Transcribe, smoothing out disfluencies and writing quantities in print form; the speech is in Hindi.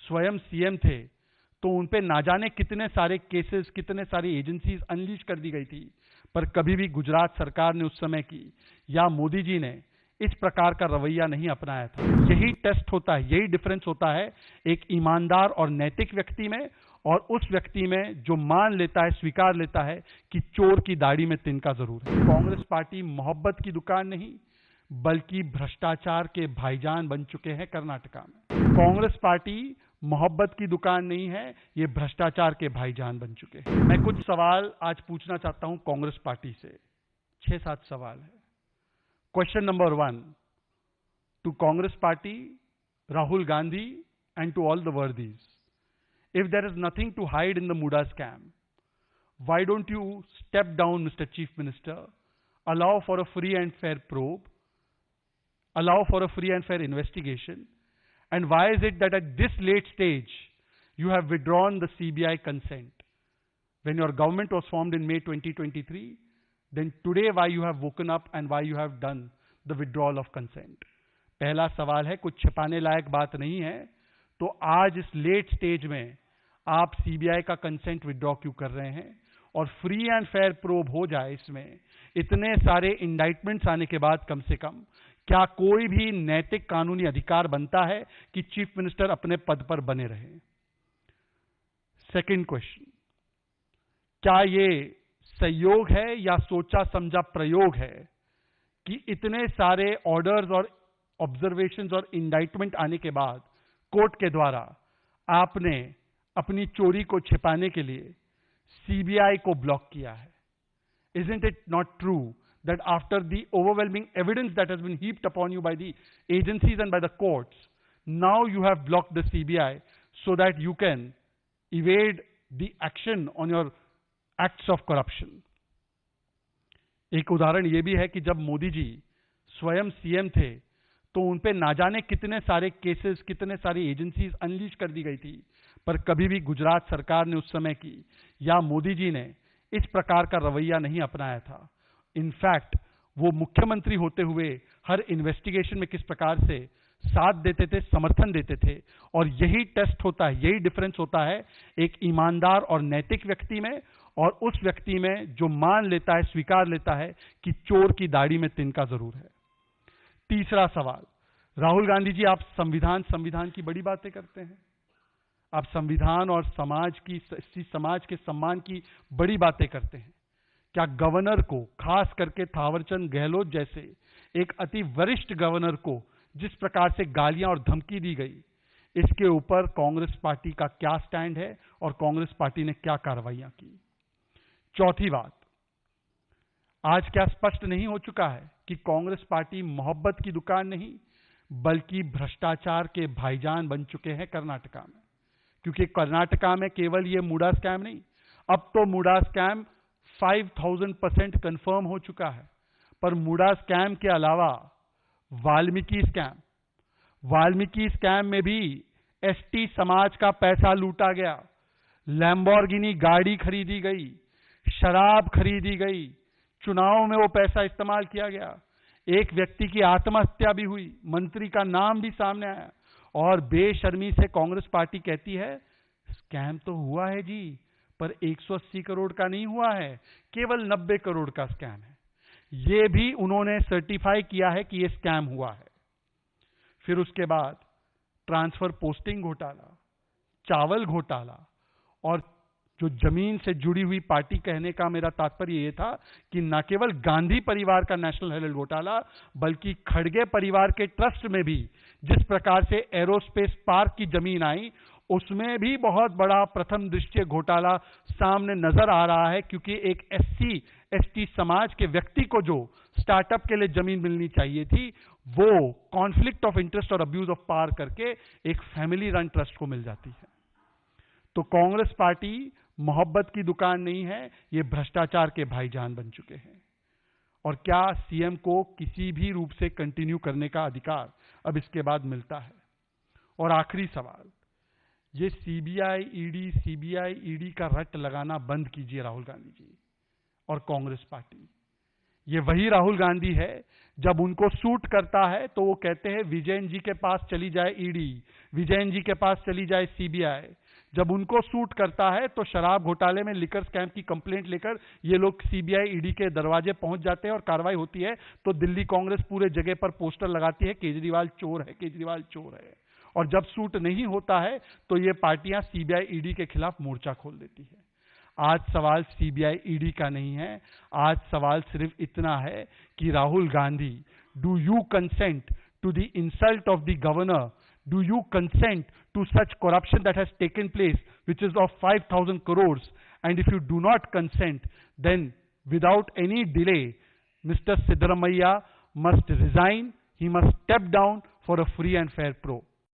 स्वयं सीएम थे तो उन पे ना जाने कितने सारे केसेस, कितने सारी एजेंसीज अनलीश कर दी गई थी, पर कभी भी गुजरात सरकार ने उस समय की या मोदी जी ने इस प्रकार का रवैया नहीं अपनाया था। यही टेस्ट होता है, यही डिफरेंस होता है एक ईमानदार और नैतिक व्यक्ति में और उस व्यक्ति में जो मान लेता है, स्वीकार लेता है कि चोर की दाढ़ी में तिनका जरूर है। कांग्रेस पार्टी मोहब्बत की दुकान नहीं बल्कि भ्रष्टाचार के भाईजान बन चुके हैं कर्नाटका में। कांग्रेस पार्टी मोहब्बत की दुकान नहीं है, ये भ्रष्टाचार के भाईजान बन चुके हैं। मैं कुछ सवाल आज पूछना चाहता हूं कांग्रेस पार्टी से। 6-7 सवाल है। Question number 1 to Congress party, Rahul Gandhi and to all the worthies, if there is nothing to hide in the Muda scam, why don't you step down, Mr. Chief Minister, allow for a free and fair probe, allow for a free and fair investigation, and why is it that at this late stage you have withdrawn the CBI consent? When your government was formed in May 2023, then today why you have woken up and why you have done the withdrawal of consent? पहला सवाल है, कुछ छिपाने लायक बात नहीं है, तो आज इस लेट स्टेज में आप सीबीआई का कंसेंट विड्रॉ क्यों कर रहे हैं? और फ्री एंड फेयर प्रोब हो जाए इसमें, इतने सारे इंडाइटमेंट्स आने के बाद कम से कम क्या कोई भी नैतिक कानूनी अधिकार बनता है कि चीफ मिनिस्टर अपने पद पर बने रहे? सेकंड क्वेश्चन, क्या ये संयोग है या सोचा समझा प्रयोग है कि इतने सारे ऑर्डर्स और ऑब्जर्वेशंस और इंडाइटमेंट आने के बाद कोर्ट के द्वारा आपने अपनी चोरी को छिपाने के लिए सीबीआई को ब्लॉक किया है? Isn't it not true that after the overwhelming evidence that has been heaped upon you by the agencies and by the courts, now you have blocked the CBI so that you can evade the action on your acts of corruption? एक उदाहरण यह भी है कि जब मोदी जी स्वयं सीएम थे तो उन पे ना जाने कितने सारे केसेस, कितने सारी एजेंसीज अनलीश कर दी गई थी, पर कभी भी गुजरात सरकार ने उस समय की या मोदी जी ने इस प्रकार का रवैया नहीं अपनाया था। इनफैक्ट वो मुख्यमंत्री होते हुए हर इन्वेस्टिगेशन में किस प्रकार से साथ देते थे, समर्थन देते थे। और यही टेस्ट होता है, यही डिफरेंस होता है एक ईमानदार और नैतिक व्यक्ति में और उस व्यक्ति में जो मान लेता है, स्वीकार लेता है कि चोर की दाढ़ी में तिनका जरूर है। तीसरा सवाल, राहुल गांधी जी, आप संविधान की बड़ी बातें करते हैं, आप संविधान और समाज के सम्मान की बड़ी बातें करते हैं। क्या गवर्नर को, खास करके थावरचंद गहलोत जैसे एक अति वरिष्ठ गवर्नर को जिस प्रकार से गालियां और धमकी दी गई, इसके ऊपर कांग्रेस पार्टी का क्या स्टैंड है और कांग्रेस पार्टी ने क्या कार्रवाइयां की? चौथी बात, आज क्या स्पष्ट नहीं हो चुका है कि कांग्रेस पार्टी मोहब्बत की दुकान नहीं बल्कि भ्रष्टाचार के भाईजान बन चुके हैं कर्नाटका में? क्योंकि कर्नाटका में केवल ये मुडा स्कैम नहीं, अब तो मुडा स्कैम 5000% कंफर्म हो चुका है। पर मुडा स्कैम के अलावा वाल्मीकि स्कैम में भी एसटी समाज का पैसा लूटा गया, लैम्बोर्गिनी गाड़ी खरीदी गई, शराब खरीदी गई, चुनाव में वो पैसा इस्तेमाल किया गया, एक व्यक्ति की आत्महत्या भी हुई, मंत्री का नाम भी सामने आया, और बेशर्मी से कांग्रेस पार्टी कहती है स्कैम तो हुआ है जी, पर 180 करोड़ का नहीं हुआ है, केवल 90 करोड़ का स्कैम है। ये भी उन्होंने सर्टिफाई किया है कि ये स्कैम हुआ है। फिर उसके बाद ट्रांसफर पोस्टिंग घोटाला, चावल घोटाला, और जो जमीन से जुड़ी हुई पार्टी, कहने का मेरा तात्पर्य यह था कि न केवल गांधी परिवार का नेशनल हेरिटेज घोटाला बल्कि खड़गे परिवार के ट्रस्ट में भी जिस प्रकार से एरोस्पेस पार्क की जमीन आई, उसमें भी बहुत बड़ा प्रथम दृष्टया घोटाला सामने नजर आ रहा है। क्योंकि एक एससी एसटी समाज के व्यक्ति को जो स्टार्टअप के लिए जमीन मिलनी चाहिए थी, वो कॉन्फ्लिक्ट ऑफ इंटरेस्ट और अब्यूज ऑफ पावर करके एक फैमिली रन ट्रस्ट को मिल जाती है। तो कांग्रेस पार्टी मोहब्बत की दुकान नहीं है, ये भ्रष्टाचार के भाईजान बन चुके हैं। और क्या सीएम को किसी भी रूप से कंटिन्यू करने का अधिकार अब इसके बाद मिलता है? और आखिरी सवाल, ये सीबीआई ईडी का रट लगाना बंद कीजिए राहुल गांधी जी और कांग्रेस पार्टी। ये वही राहुल गांधी है, जब उनको सूट करता है तो वो कहते हैं विजयन जी के पास चली जाए ईडी, विजयन जी के पास चली जाए सीबीआई। जब उनको सूट करता है तो शराब घोटाले में लिकर स्कैम की कंप्लेंट लेकर ये लोग सीबीआई ईडी के दरवाजे पहुंच जाते हैं और कार्रवाई होती है तो दिल्ली कांग्रेस पूरे जगह पर पोस्टर लगाती है, केजरीवाल चोर है, केजरीवाल चोर है। और जब सूट नहीं होता है तो ये पार्टियां सीबीआई ईडी के खिलाफ मोर्चा खोल देती है। आज सवाल सीबीआई ईडी का नहीं है, आज सवाल सिर्फ इतना है कि Rahul Gandhi, do you consent to the insult of the governor? Do you consent to such corruption that has taken place, which is of 5,000 crores? And if you do not consent, then without any delay, Mr. Siddaramaiah must resign. He must step down for a free and fair pro.